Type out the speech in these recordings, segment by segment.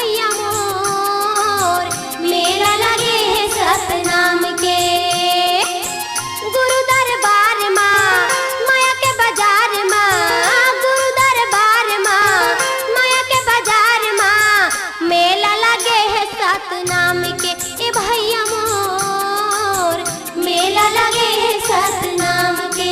भैया मोर मेला लगे है सतनाम के। गुरु दरबार माँ माया के बाजार माँ, गुरु दरबार माँ माया के बाजार माँ मेला लगे है सतनाम के। ए भैया मोर मेला लगे है सतनाम के।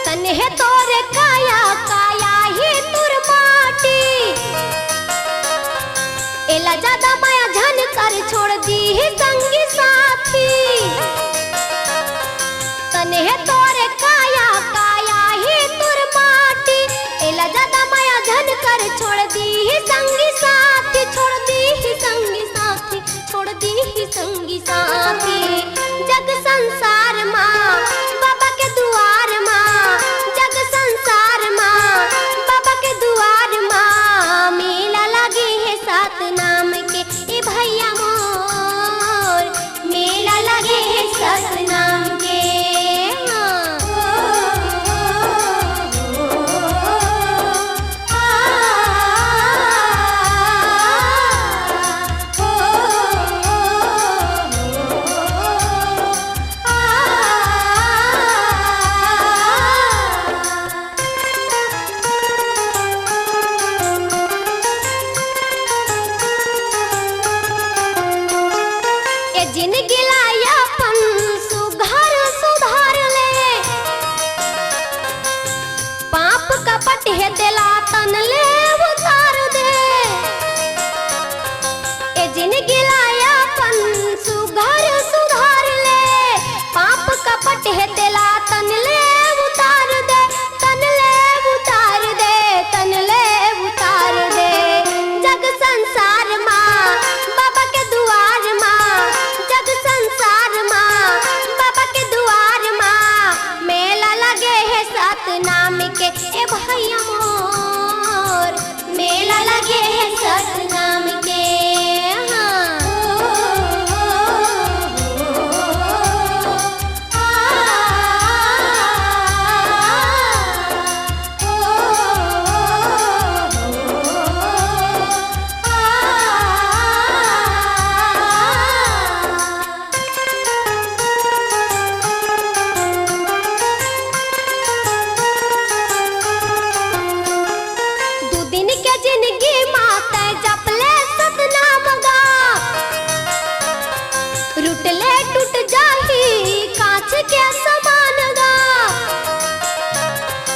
तन्हे तोरे काया काया ही तुर माटी, एला ज्यादा माया झन कर छोड़ दी ही संगी साथी। तन्हे तोरे काया काया ही तुर माटी, एला ज्यादा माया झन कर छोड़ दी ही संगी साथी, छोड़ दी ही संगी साथी, छोड़ दी ही संगी साथी। जग संसार माँ बाबा के दुआर माँ, जग संसार माँ बाबा के दुआर माँ मेला लगे है सतनाम के। ए भैया मोर मेला लगे है सतनाम के। ए जिंदगी लाया अपन सुधार सुधार ले, पाप कपट है दिला तन ले उतार दे। ए जिंदगी लाया अपन सुधार सुधार ले, पाप कपट है दिला तन ले उतार दे, तन ले उतार दे, तन ले उतार दे। जग संसार माँ बाबा के दुआर माँ, जग संसार माँ बाबा के दुआर माँ मेला लगे है सतनाम के। ए भैया मोर मेला लगे है सतनाम के। दू दिन के जिंदगी माते जपले सतनाम गा, रुटले टूट जाही कांच के समान गा।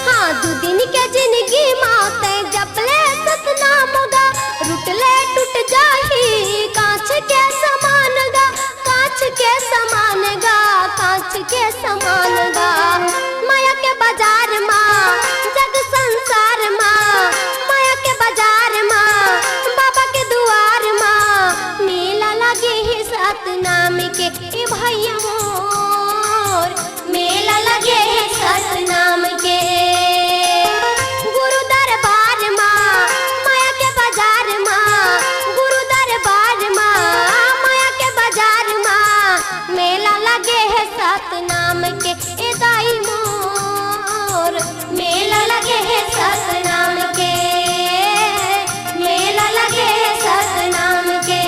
हाँ दू दिन के जिंदगी माते जपले सतनाम गा, रुटले टूट जाही कांच के समान गा, कांच के समान गा, कांच के समान गा। माया के बाजार माँ जग संसार माँ, माया के बाजार माँ बाबा के दुआर माँ मेला लगे है सतनाम के। ए भैया मोर मेला लगे है सतनाम के। गुरु दरबार माँ माया के बाजार माँ, गुरु दरबार माँ माया के बाजार माँ मेला लगे है सतनाम के। ए दाई मोर मेला लगे है सतनाम के, मेला लगे है सतनाम के।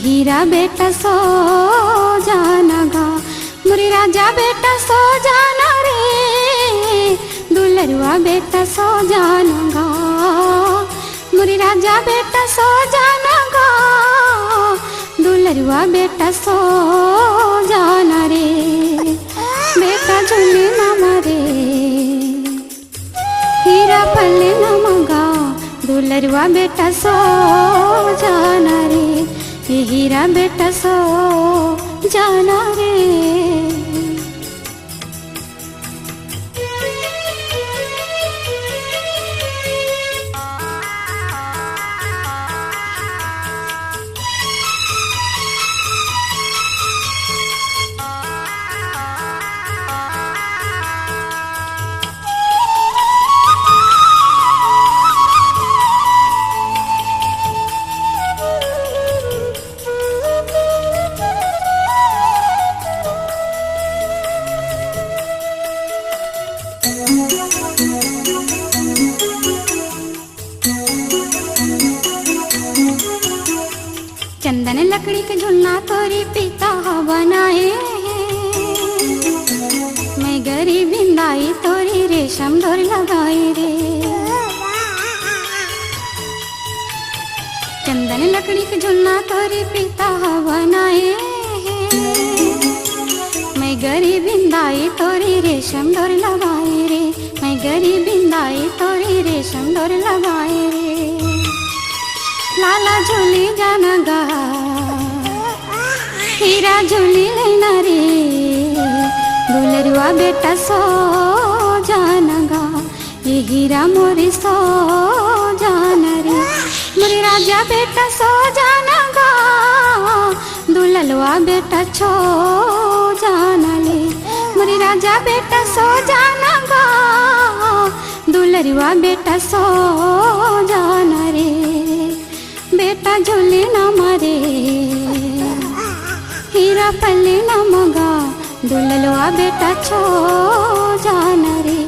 हीरा बेटा सो जाना गा मोरे राजा बेटा सो जाना रे दुलरुआ बेटा सो जाना गा मोरे राजा बेटा सो जाना गा दुलरुआ बेटा सो जाना रे बेटा झूले ना मरे हीरा पल्ले ना मंगा दुलरुआ बेटा सो जाना रे हीरा बेटा सो जाना रे। चंदन लकड़ी के झुलना तोरी पिता बनाए मैं गरीब बिंदाई तोरी रेशम डोर लगाई रे चंदन लकड़ी के झुलना तोरी पिता बनाए मैं गरीब बिंदाई तोरी रेशम डोर लगाई रे मैं गरीब बिंदाई तोरी रेशम डोर लगाई रे लाला झूली जाना गा हीरा झूली लेना रे दुलरुआ बेटा सो जाना गा ये हीरा मोरी सो जाना रे मोरे राजा बेटा सो जाना गा दुलरुआ बेटा छो जाना ले मोरे राजा बेटा सो जाना गा दुलरुआ बेटा सो जाना रे बेटा झूले ना मरे हीरा पल्ले ना मगा दुलरुआ बेटा छो जाना रे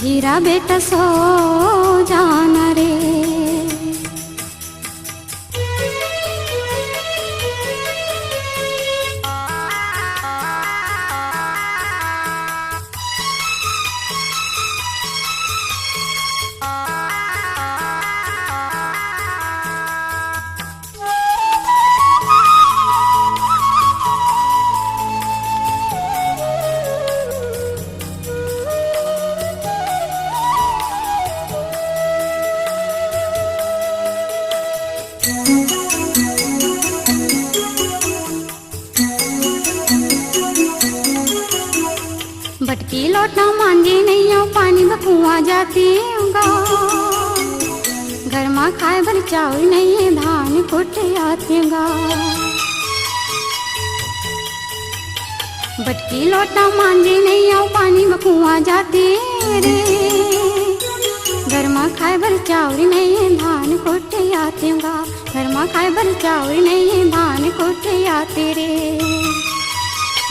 हीरा बेटा सो जाना रे। बटकी लोटा मांझी नहीं हो पानी में कुआं जाती गा घर में खाए भर चावल नहीं है धान कुटे आती गा बटकी लोटा मांझी नहीं हो पानी में कुआं जाती रे घर में खाए भर चावल नहीं है धान कुटे आती गा घर में खाए भर चावल नहीं है धान कुटे आती रे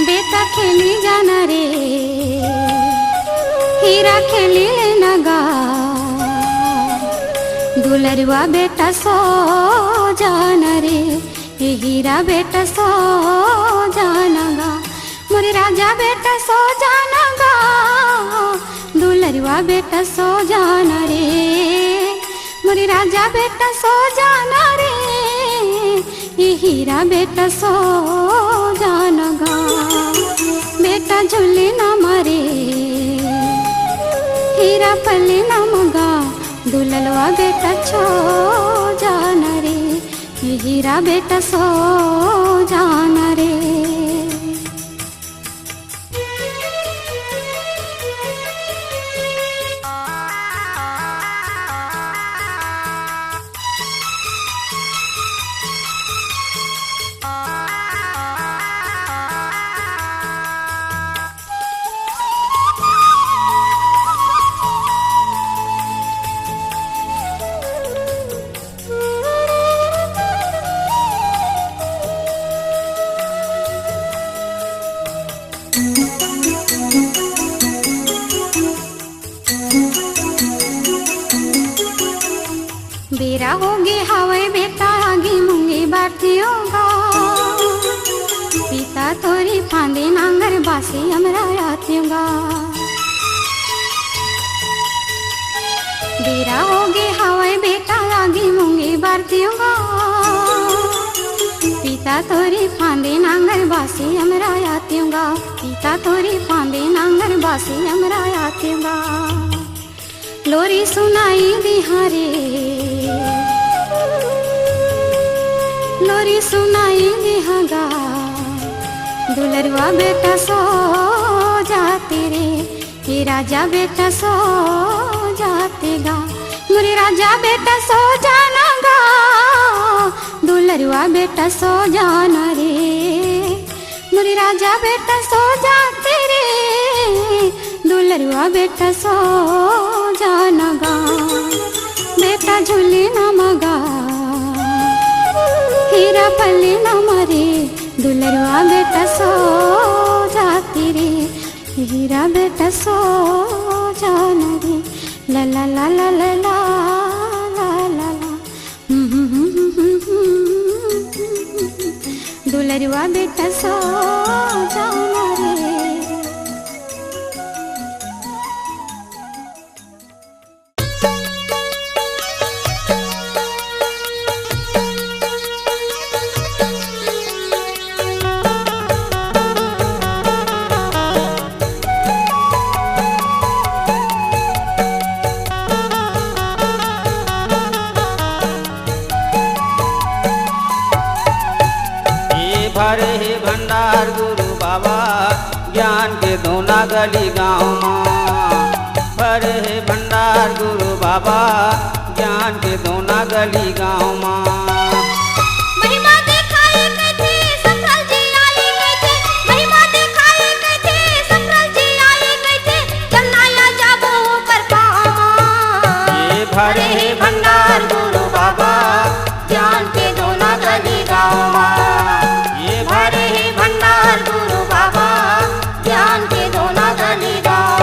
बेटा खेली जाना रे हीरा खेली लेना गा दुलरुआ बेटा सो जाना रे हीरा बेटा सो जाना गा मोरे राजा बेटा सो जाना गा दुलरुआ बेटा सो जाना रे मोरे राजा बेटा सो जाना रे हीरा बेटा सो जाना गा बेटा झूले ना मरे हीरा पल्ले ना मगा दुलरुआ बेटा छो जाना रे हीरा बेटा सो जाना रे। बासी हमरा आत्यूंगा बेरा होगे हवाई बेटा आगे मूंगे बारतीऊंगा पिता तोरी फांदे नांगर बासी हमरा आत्यूंगा पिता तोरी फांदे नांगर बासी हमरा आत्यूंगा लोरी सुनाई दिहारे लोरी सुनाई दिहागा दुलरुआ बेटा सो जाते रे ये राजा बेटा सो जातेगा मुरे राजा बेटा सो जाना गा दुलरुआ बेटा सो जाना रे मुरे राजा बेटा सो जाते रे दुलरुआ बेटा सो जाना गा बेटा झूले न मगा हीरा पल्ले न मरे दुलरुआ बेटा सो जाती रे हीरा बेटा सो जाना रे ला ला ला ला ला ला ला ला ला दुलरुआ बेटा सो जाना रे भरे हे भंडार गुरु बाबा ज्ञान के दोना गली गाँव माँ भरे हे भंडार गुरु बाबा ज्ञान के दोना गली गाँव माँ महिमा दिखाए कैथे सफल जी आई कैथे महिमा दिखाए कैथे सफल जी आई कैथे जन्नाया जाबो पर पामा ये भरे हे भंडार गुरु बाबा ज्ञान के दोना गली गाँव माँ भरे हे भंडार गुरु बाबा ज्ञान के दोना गली गाँव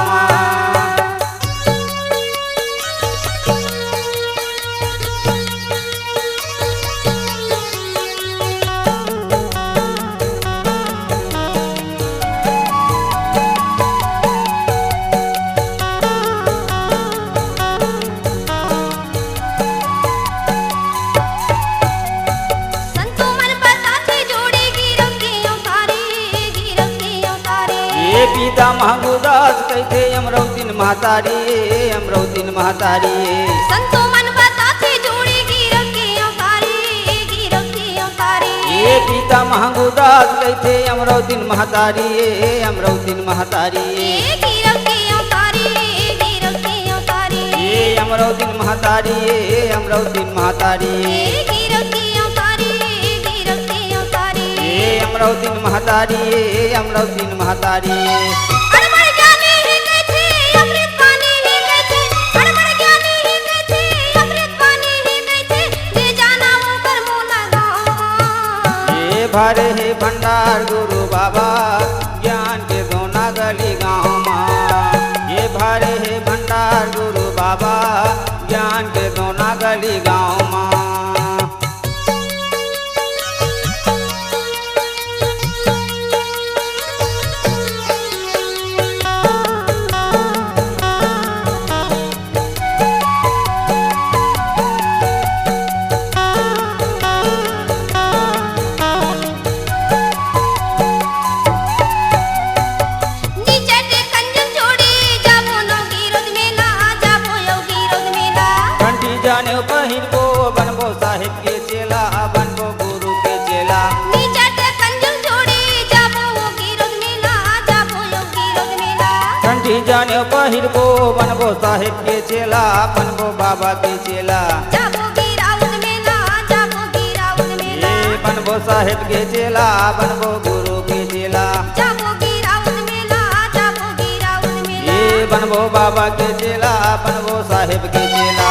पिता महंगुदास कहते अमरौतीन महतारी अमरौतीन महतारी संतो मन बताते जोड़ी गिरव के औतारी ये पिता महंगुदास कहते अमरौतीन महतारी अमरौतीन महतारी गिरव के औतारी ये अमरौतीन महतारी अमरौतीन महतारी गिरव के औतारी ये अमरौतीन महतारी अमरौतीन महतारी अड़बड़ ज्ञानी ही कहते अमृत पानी ही कहते अड़बड़ ज्ञानी ही कहते अमृत पानी ही कहते ले जाना वो कर मोला गाँव ये भरे हे भंडार गुरु बाबा ज्ञान के दोना गली गाँव माँ ये भरे हे भंडार गुरु बाबा ज्ञान के दोना गली गाँव माँ जाने पहिरबो बनबो साहिब के चेला बनबो गुरु के चेला ठंडी जाने पहिरबो बनबो साहिब के चेला बनबो बाबा के चेला ये बनबो साहिब के चेला बनबो गुरु के चेला ये बनबो बाबा के चेला बनबो साहिब के चेला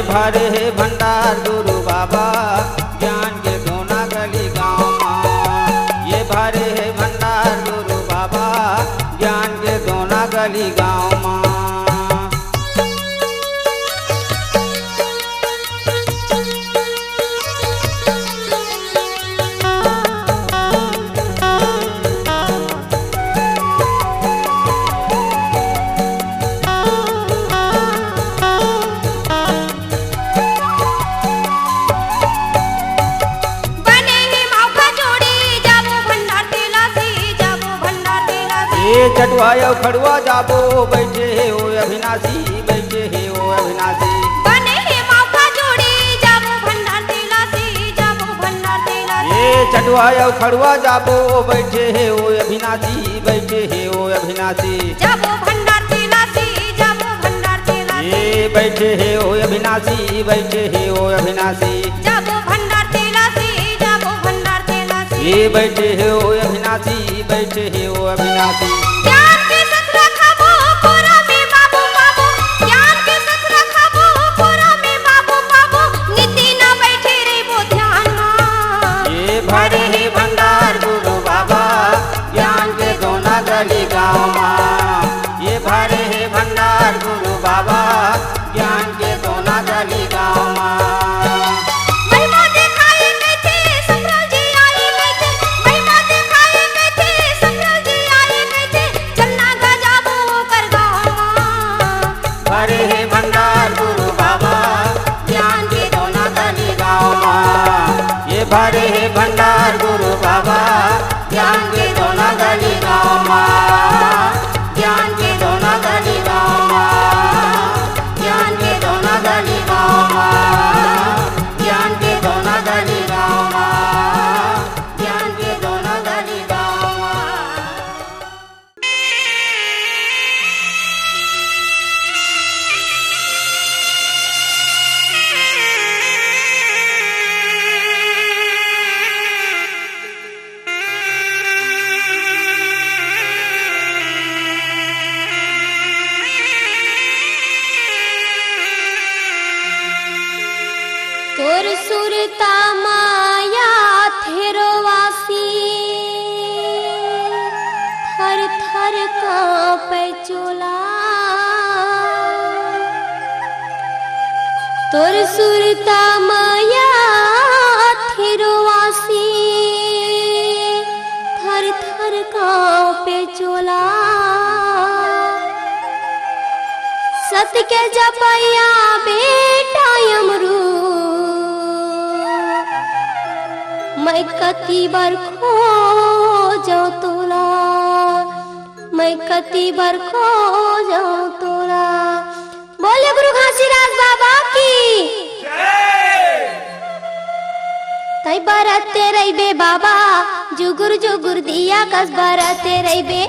भरे हे भंडार गुरु बाबा ज्ञान के दोना गली गाँव माँ ये भरे हे भंडार गुरु बाबा ज्ञान के दोना गली गाँव माँ चटुआ यो खड़ुआ जाबो बैठे हे ओ अविनाशी बैठे हे ओ अविनाशी बने हे मौका जोड़ी जाबो भंडार तिलासी जाबो भंडार तिलासी ये चटुआ यो खड़ुआ जाबो बैठे हे ओ अविनाशी बैठे हे ओ अविनाशी जाबो भंडार तिलासी जाबो भंडार तिलासी ये बैठे हे ओ अविनाशी बैठे हे ओ अविनाशी जाबो भंडार तिलासी जाबो भंडार तिलासी ये बैठे हे ओ अविनाशी बैठे हे ओ अविनाशी ज्ञान के सत रखाबो पूरा में बाबू बाबू ज्ञान के सत रखाबो पूरा में बाबू बाबू नीति ना बैठे रे वो ध्यान में ये भरे हे भंडार गुरु बाबा ज्ञान के दोना गली गाँव माँ ये भरे हे भंडार गुरु बाबा ज्ञान के दोना गली गाँव माँ महिमा दिखाई कैथे संभल जी आई कैथे महिमा दिखाई कैथे संभल जी आई कैथे चलना गजाबो कर गाँव भरे हे भंडार गुरु बाबा ज्ञान के दोना गली गाँव माँ ये भरे हे भंडार गुरु बाबा ज्ञान के दोना गली गाँव माँ ज्ञान के दोना गली गाँव माँ ज्ञान के दोना गली गाँव माँ ज्ञान के दोना गली गाँव माँ ज्ञान के दोना गली गाँव माँ तोर सुरता माया थेरोवासी थर थर कांपे चोला तोर सुरता माया थेरोवासी थर थर कांपे चोला सत्य के जपैया बेटा यमरू मैं कती बार खो जाऊं तोला मैं कती बार खो जाऊं तोला बोले गुरु घासीराज बाबा की तै बरते रहिबे बाबा जुगुर जुगुर दिया कस बरते रहिबे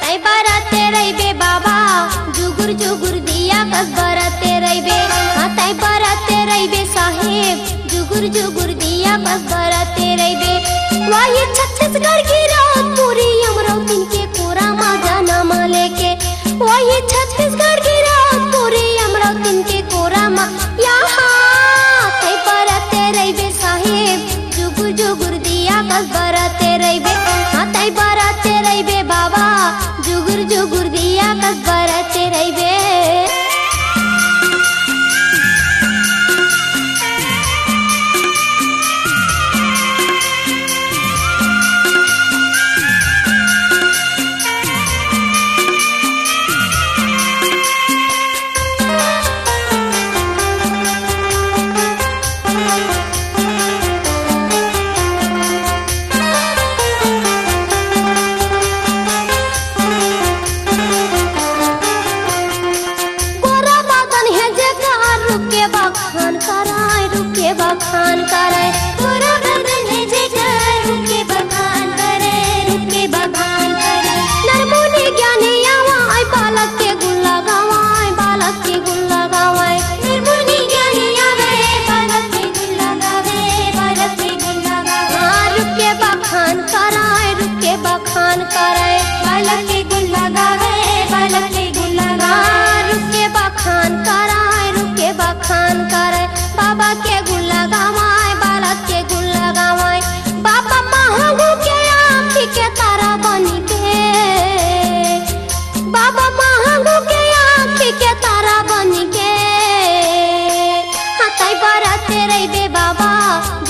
तै बरते रहिबे बाबा जुगुर जुगुर दिया कस बरते रहिबे हाँ तै बरते रहिबे साहेब जुगुर जुगुर दिया कस बरते रहिबे वही छत्तीसगढ़ की रात पूरी अमरावती के कोरा माँ जाना माँ लेके वही छत्तीसगढ़ की रात पूरी अमरावती के कोरा माँ यहाँ तै बरते रहिबे साहेब जुगुर जुगुर दिया कस बरते रहिबे हाँ तै बरते रहिबे बाबा जुगुर जुगुर दिया कस बरते रहिबे बखान करे पूरा बदन है जेकर रुके बखान करे नरमुनि ज्ञानी आवाय बालक के गुण लगावाय बालक के गुण लगावाय नरमुनि ज्ञानी आवे बालक के गुण लगावे बालक के गुण लगावे रुके बखान कराय रुके बखान कराय बालक के गुण लगावे बालक के गुण लगावे रुके बखान कराय रुके बखान कराय बाबा के गुण लगावाय बालक के गुण लगावाय बाबा महंगू के आँखी के तारा बनी के बाबा महंगू के आँखी के तारा बनी के हाथाई बरते रहिबे बाबा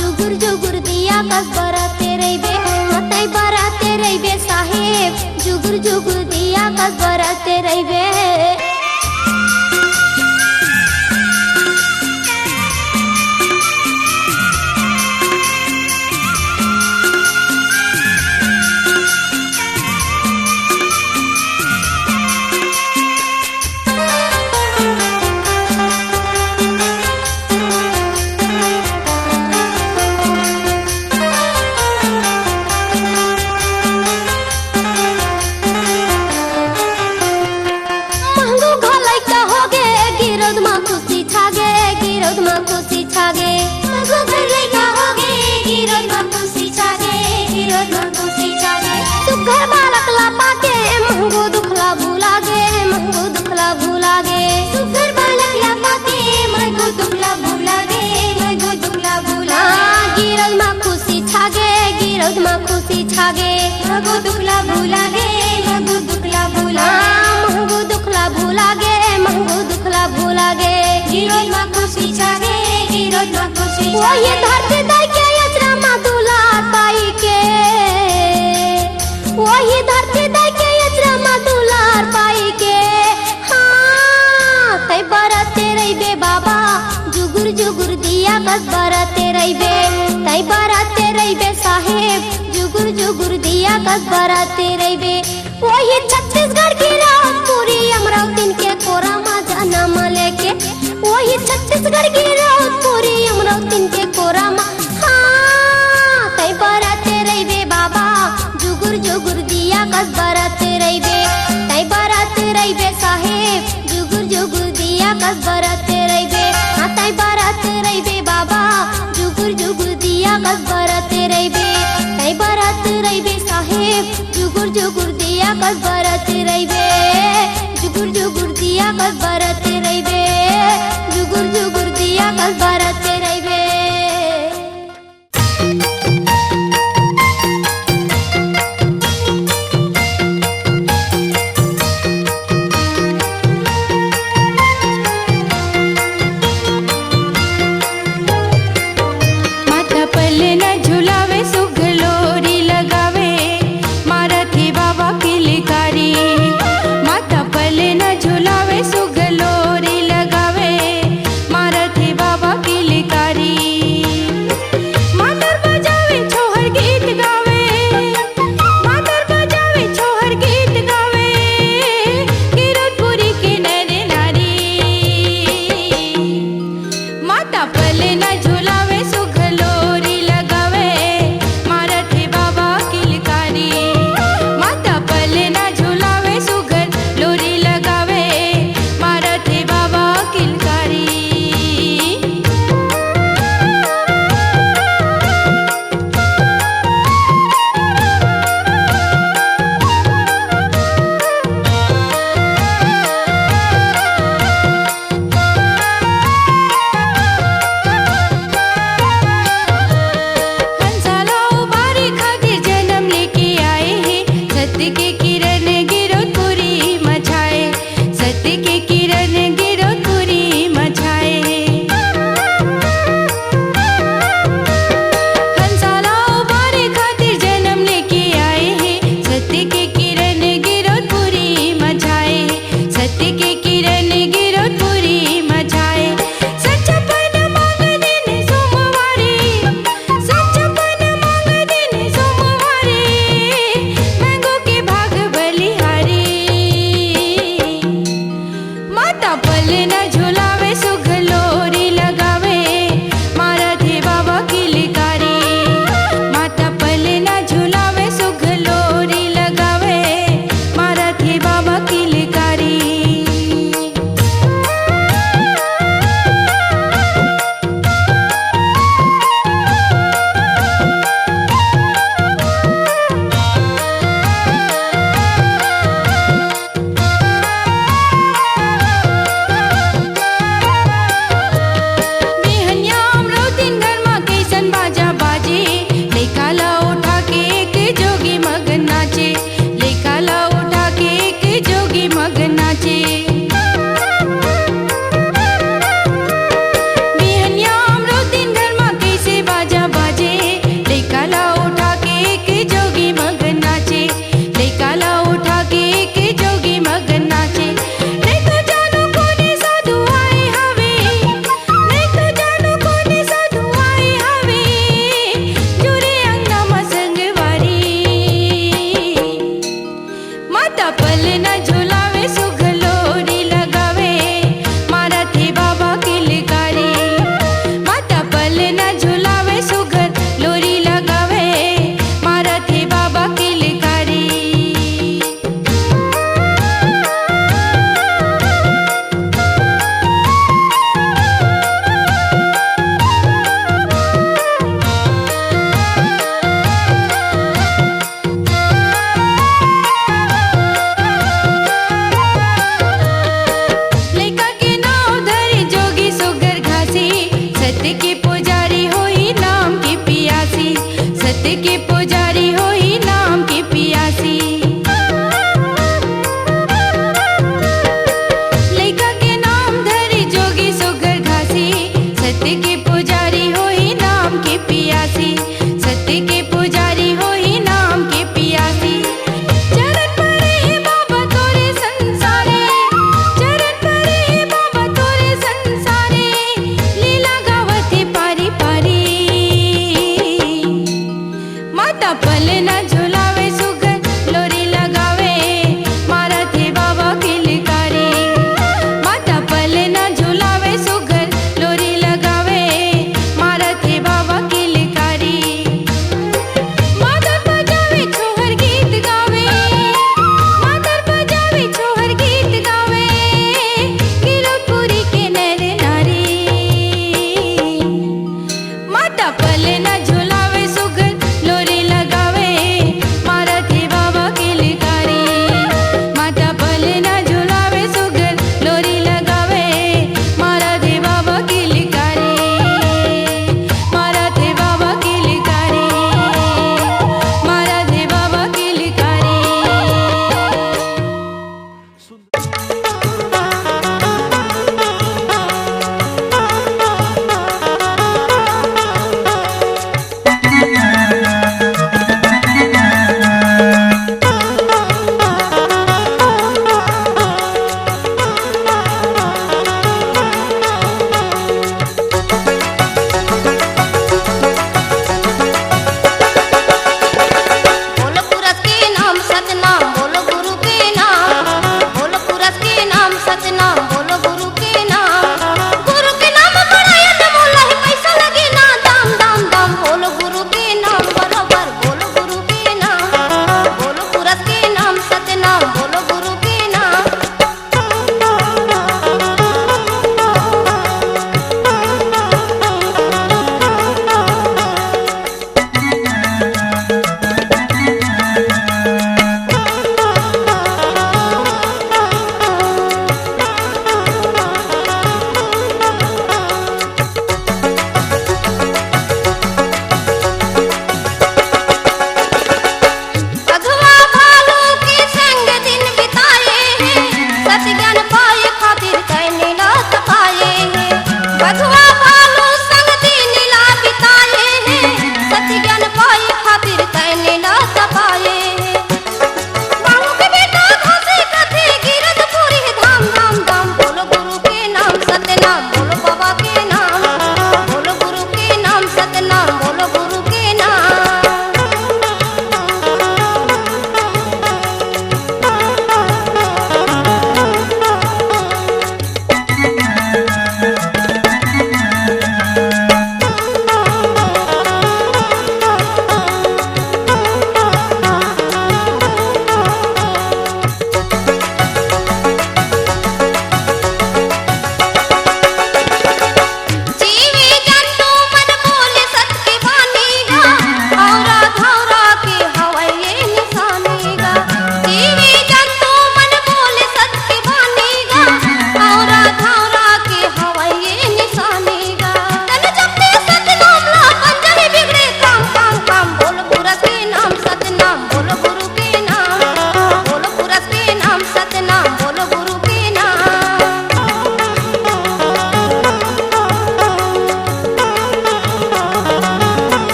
जुगुर जुगुर दिया कस बरते रहिबे हाथाई बरते रहिबे साहेब जुगुर जुगुर दिया कस बरते रहिबे में खुशी छागे सगो घर लइका होगे गिरज में खुशी छागे गिरज में खुशी छागे सुघर बालक ला पाके महंगो दुखला भूला गे महंगो दुखला भूला गे सुघर बालक ला पाके महंगो दुखला भूला गे महंगो दुखला भूला गिरज में खुशी छागे गिरज में खुशी छागे महंगो दुखला भूला गे महंगो दुखला भूला महंगो दुखला भूला गे महंगो दुखला भूला गे गिरज में खुशी छागे गिरज में खुशी वही धरती दाई के अचरा में दुलार पाई के वही धरती दाई के अचरा में दुलार पाई के हाँ तै बरते रहिबे बाबा जुगुर जुगुर दिया कस बरते रहिबे तै बरते रहिबे साहेब जुगुर जुगुर दिया कस बरते रहिबे वही छत्तीसगढ़ की रात पूरी अमरावती के कोरा में जन्म लेके वही छत्तीसगढ़ की रात पूरी अमरावती के कोरा में हाँ तै बरते रहिबे बाबा जुगुर जुगुर दिया कस बरते रहिबे तै बरते रहिबे साहेब जुगुर जुगुर दिया कस बरते रहिबे हाँ तै बरते रहिबे बाबा जुगुर जुगुर दिया कस बरते रहिबे तै बरते रहिबे साहेब जुगुर जुगुर दिया कस बरते रहिबे जुगुर जुगुर दिया कस बरते रहिबे जुगुर जुगुर दिया कस बरते रहिबे माथा पल्ले न झुलावे सुगलोरी लगावे मारथी बाबा की लिकारी माथा पल्ले न झुलावे सुगलोरी लगावे मारथी बाबा की सुन